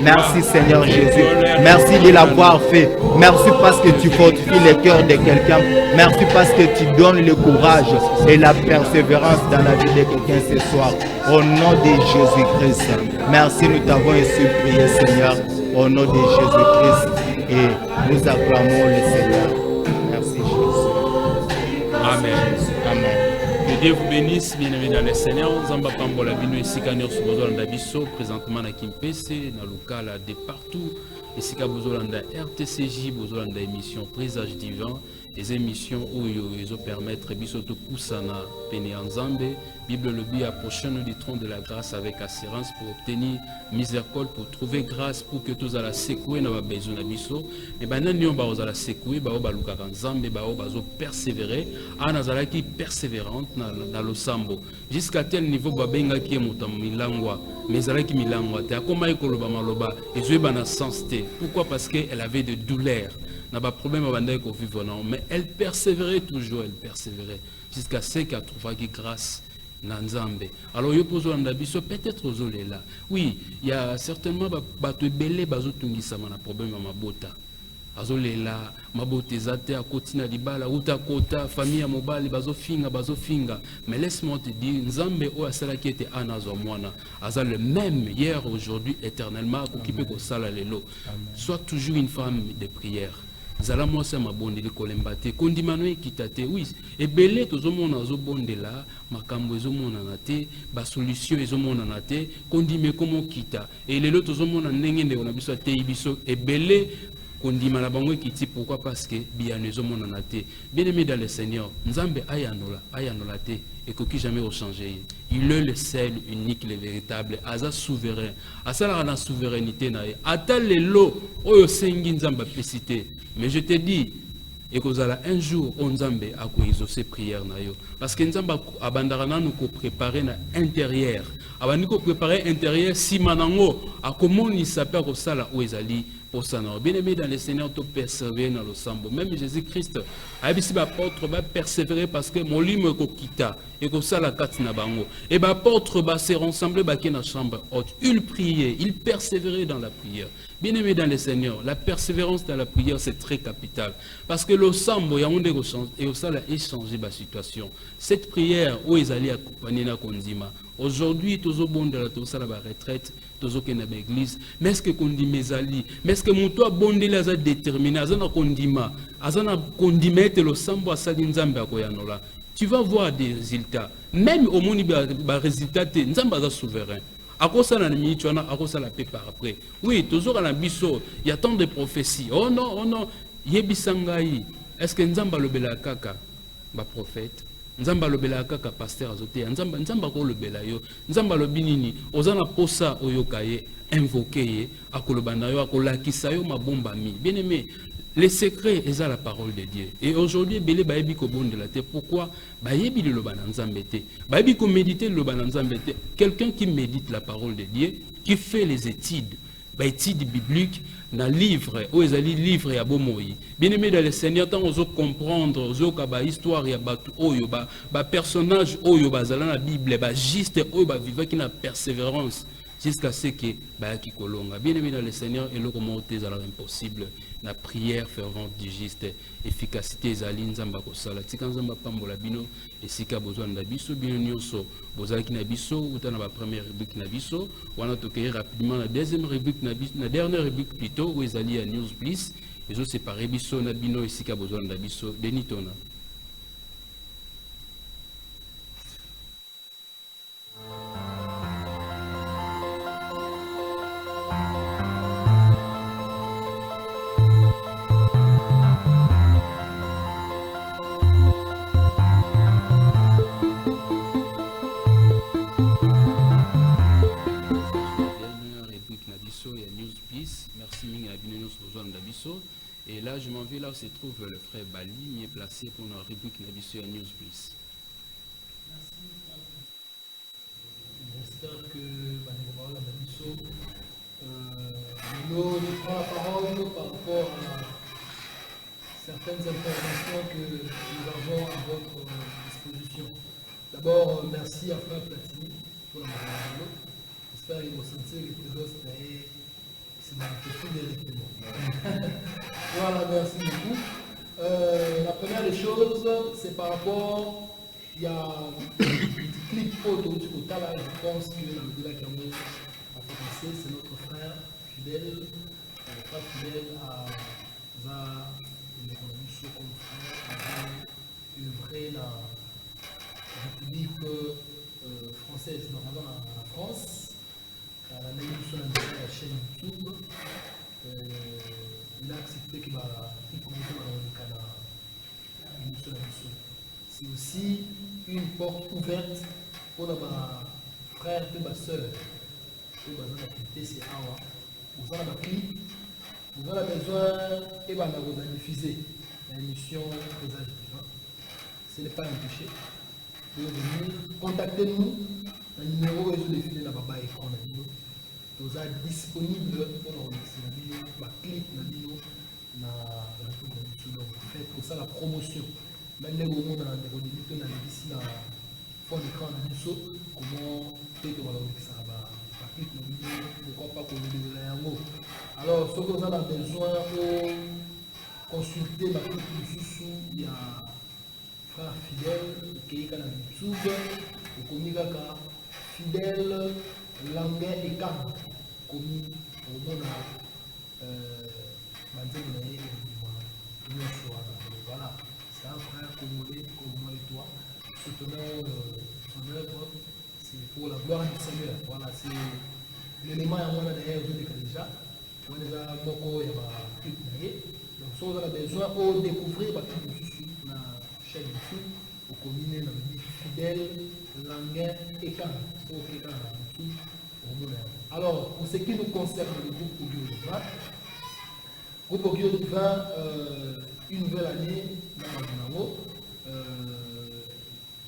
Merci Seigneur Jésus. Merci de l'avoir fait. Merci parce que tu fortifies le cœur de quelqu'un. Merci parce que tu donnes le courage et la persévérance dans la vie de quelqu'un ce soir. Au nom de Jésus-Christ. Merci, nous t'avons ainsi prié Seigneur. Au nom de Jésus-Christ. Et nous acclamons le Seigneur. Merci Jésus. Amen. Amen. Que Dieu vous bénisse, bien-aimés dans le Seigneur. Zamba Pambola Bino et Sikanir Subozolanda Bisso, présentement à Kimpese, dans le local de partout. Et Sika Bozolanda RTCJ, Bozolanda émission Présage Divin, les émissions où ils permettent Bisso de Poussana, Péné en Zambé, Bible le but approchons-nous du trône de la grâce avec assurance pour obtenir miséricorde, pour trouver grâce, pour que tous à la secouer n'a pas besoin de Bisso. Mais maintenant, nous allons la secouer, nous allons la Zambé, nous allons persévérer, nous allons persévérante dans le sambo. Jusqu'à tel niveau, Babenga qui est montant milangwa, mais elle qui milangwa, t'es à comment il koloba maloba, et je vais dans sens T. Pourquoi? Parce qu'elle avait de douleurs. N'a pas de problème avec qu'on vive, non, mais elle persévérait toujours, elle persévérait jusqu'à ce qu'elle trouve grâce dans Nzambe. Alors, il pose peut-être aux olés là. Oui, il y a certainement des belé bazo tungisa na problème à ma bota. Azolela mabote zate a kotina libala uta kota famille mobile bazo finga mais laisse-moi te dire Nzambe o asala qui était anazo mwana azal le même hier aujourd'hui éternellement occupé ko sala lelo. Sois toujours une femme de prière. Zala moi c'est ma bonde de kolembate kondimano kitate oui et belé tozomona azobondela makambo ezomona nate ba solution ezomona nate kondime komo kita et lelo tozomona ndenge nde ona biso te biso et belé kondima na bango kiti pourquoi parce que bien ezomona nate bien aimé dans le Seigneur Nzambe ayanola te et que jamais changer. Il est le seul, unique, le véritable, Aza souverain. Asa la souveraineté na ata lelo oyo sengi Nzamba pesité. Mais je te dis et que un jour on Nzambe a exaucer prière na yo parce que Nzamba abandarana nous ko préparer na intérieur. Abani ko préparer intérieur si manango a comment il s'appelle ko sala o ezali. Bien aimé dans le Seigneur, tu persévérer dans le sambo. Même Jésus-Christ, l'apôtre va persévérer parce que mon lit me quitta et que ça la carte na bango. Et l'apôtre va se rassembler dans la chambre haute. Il priait, il persévérait dans la prière. Bien aimé dans le Seigneur, la persévérance dans la prière c'est très capital parce que le sambo il y a un et ça a échangé la situation. Cette prière où ils allaient accompagner na kondima. Aujourd'hui, tous au bon de la retraite, tous au Kenya l'église, mais est-ce que qu'on dit mes alliés, mais est-ce que mon toit bon de la déterminé, azana kondima, azana kondimete le sambo asali nzambe akoyanola. Tu vas voir des résultats. Même au monde ba résultat nzambe aza souverain. À cause de la nuit, tu en as à cause de la paix par après. Oui, toujours à la biso, il y a tant de prophéties. Oh non, yebisangai. Est-ce que nzamba le bela kaka, ba prophète? Nzamba lobela kaka pasteur azote nzamba ko lobela yo nzamba lobinini ozana posa oyokaye invoquer akoloba na yo akolakisa yo mabomba mi bien aimé le secret est à la parole de Dieu et aujourd'hui belé baebi ko bonde la terre pourquoi baebi le loba na nzambe te baebi ko méditer le loba na nzambe te quelqu'un qui médite la parole de Dieu qui fait les études bibliques na livre où ils allaient livre ya bomoi bien aimé dans le Seigneur tant on comprendre on ba histoire ya batu oyo ba personnage oyo bazala na Bible ba juste oyo ba vivre qui na persévérance jusqu'à ce que ba ki kolonga bien aimé dans le Seigneur et le comment c'est impossible la prière fervente du juste efficacité ezali nzamba ko sala tika nzamba pambola bino esika besoin na biso bino nyonso bozalaki na biso uta na ba première rubrique na biso wana tokeye rapidement la deuxième rubrique na biso na dernière rubrique plutôt où ezali à news please ezo séparer biso na bino esika besoin na biso denitona. besoin d'Abisso. Et là, je m'en vais là où se trouve le frère Bali, il est placé pour une rubrique d'Abisso à News Plus. J'espère que Abisso nous prend la parole par rapport à certaines informations que nous avons à votre disposition. D'abord, merci à Frère Platini pour la parole. J'espère qu'il va sentir que les autres c'est manifesté directement. Voilà, merci beaucoup. La première des choses, c'est par rapport, il y a un petit clip photo du côté là, je pense que le débat qui a commencé, c'est notre frère fidèle, pas fidèle à comme frère, œuvré la République française, normalement la France, à la émission de la chaîne YouTube. Il a accepté qu'il va commenter dans l'émission. C'est aussi une porte ouverte pour nos frères et ma soeur. Pour les activités, c'est Awa. Vous avez appris, vous avez besoin et vous avez diffusé l'émission Présage Divin. Ce n'est pas un péché. Vous pouvez venir, contactez-nous. Le numéro est défini dans le écran. Vous êtes disponible pour nous remercier. La clip, faites pour ça la promotion. Maintenant, au monde, on a ici la fond d'écran, comment peut-être ça va. Pas alors, ce que vous avez besoin de consulter la clip il y a frère fidèle qui est sur YouTube, fidèle, langue et calme, comme on a voilà, c'est un frère congolais comme moi et toi, soutenons son œuvre. C'est pour la gloire du Seigneur. Voilà, c'est l'élément à moi derrière vous déjà. On est là, beaucoup, il y a plus de donc, si vous avez besoin de découvrir la chaîne YouTube, vous combinez dans le fidèle, langue et calme. Alors, pour ce qui nous concerne, le groupe Augurio Divin, une nouvelle année dans le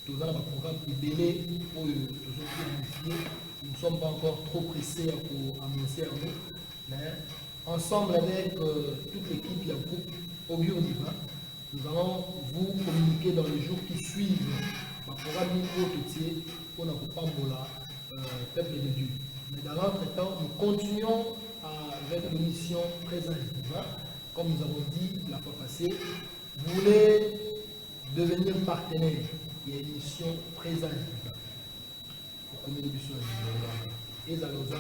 nous avons un programme libéré pour toujours planifier. Nous ne sommes pas encore trop pressés pour annoncer à nous. Mais ensemble avec toute l'équipe, il y a un groupe Augurio Divin. Nous allons vous communiquer dans les jours qui suivent le programme Niko pour notre Pambola, peuple de Dieu. Mais dans l'entretemps, nous continuons avec l'émission Présage Divin. Comme nous avons dit la fois passée, vous voulez devenir partenaire. Il y a une mission Présage Divin. Pour qu'on ait des missions et ça nous a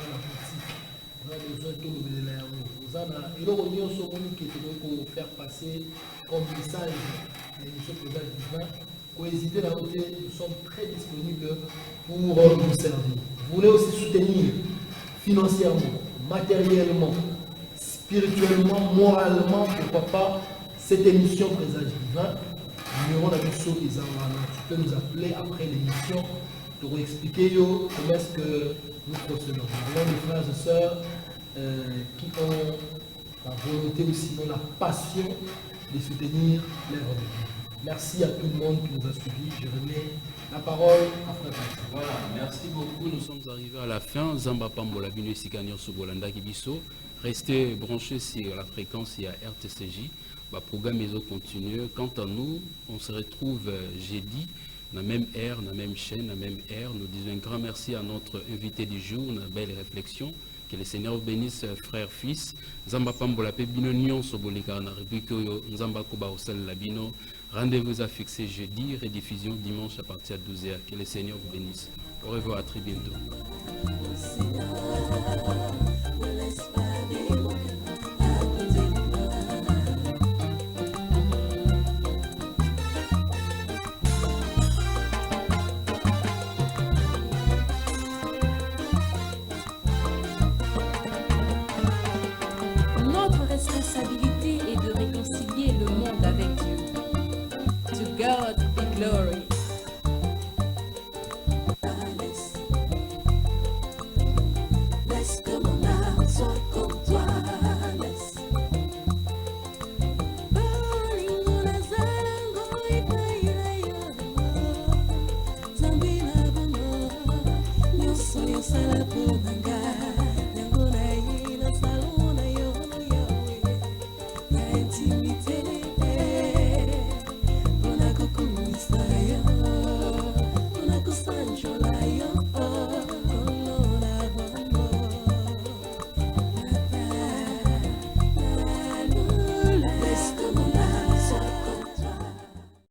on a besoin de tout le monde. Vous avez l'union qui est pour faire passer comme message l'émission Présage Divin. Pour hésiter la côté, nous sommes très disponibles pour vous servir. Vous voulez aussi soutenir financièrement, matériellement, spirituellement, moralement, pourquoi pas, cette émission Présage Divin. Numéro d'admission, tu peux nous appeler après l'émission pour vous expliquer comment est-ce que nous procédons. Nous avons des frères et sœurs qui ont la volonté ou sinon la passion de soutenir l'œuvre de Dieu. Merci à tout le monde qui nous a suivis. Je remets la parole à Frère Patrick. Voilà, merci beaucoup. Nous sommes arrivés à la fin. Zamba Pambola Bino Sikanyo Subolanda Kibiso. Restez branchés sur la fréquence et à RTCJ. Le programme est continue. Quant à nous, on se retrouve jeudi, dans la même heure, dans la même chaîne, dans la même heure. Nous disons un grand merci à notre invité du jour, une belle réflexion. Que le Seigneur bénisse, frère, fils. Zamba Pambola Pebino Nyon Sobolika, na rubrique Zamba Koba Osel Labino. Rendez-vous à fixer jeudi, rediffusion dimanche à partir de 12h. Que le Seigneur vous bénisse. Au revoir, à très bientôt. Notre responsabilité est de réconcilier le monde avec Dieu. To God be glory.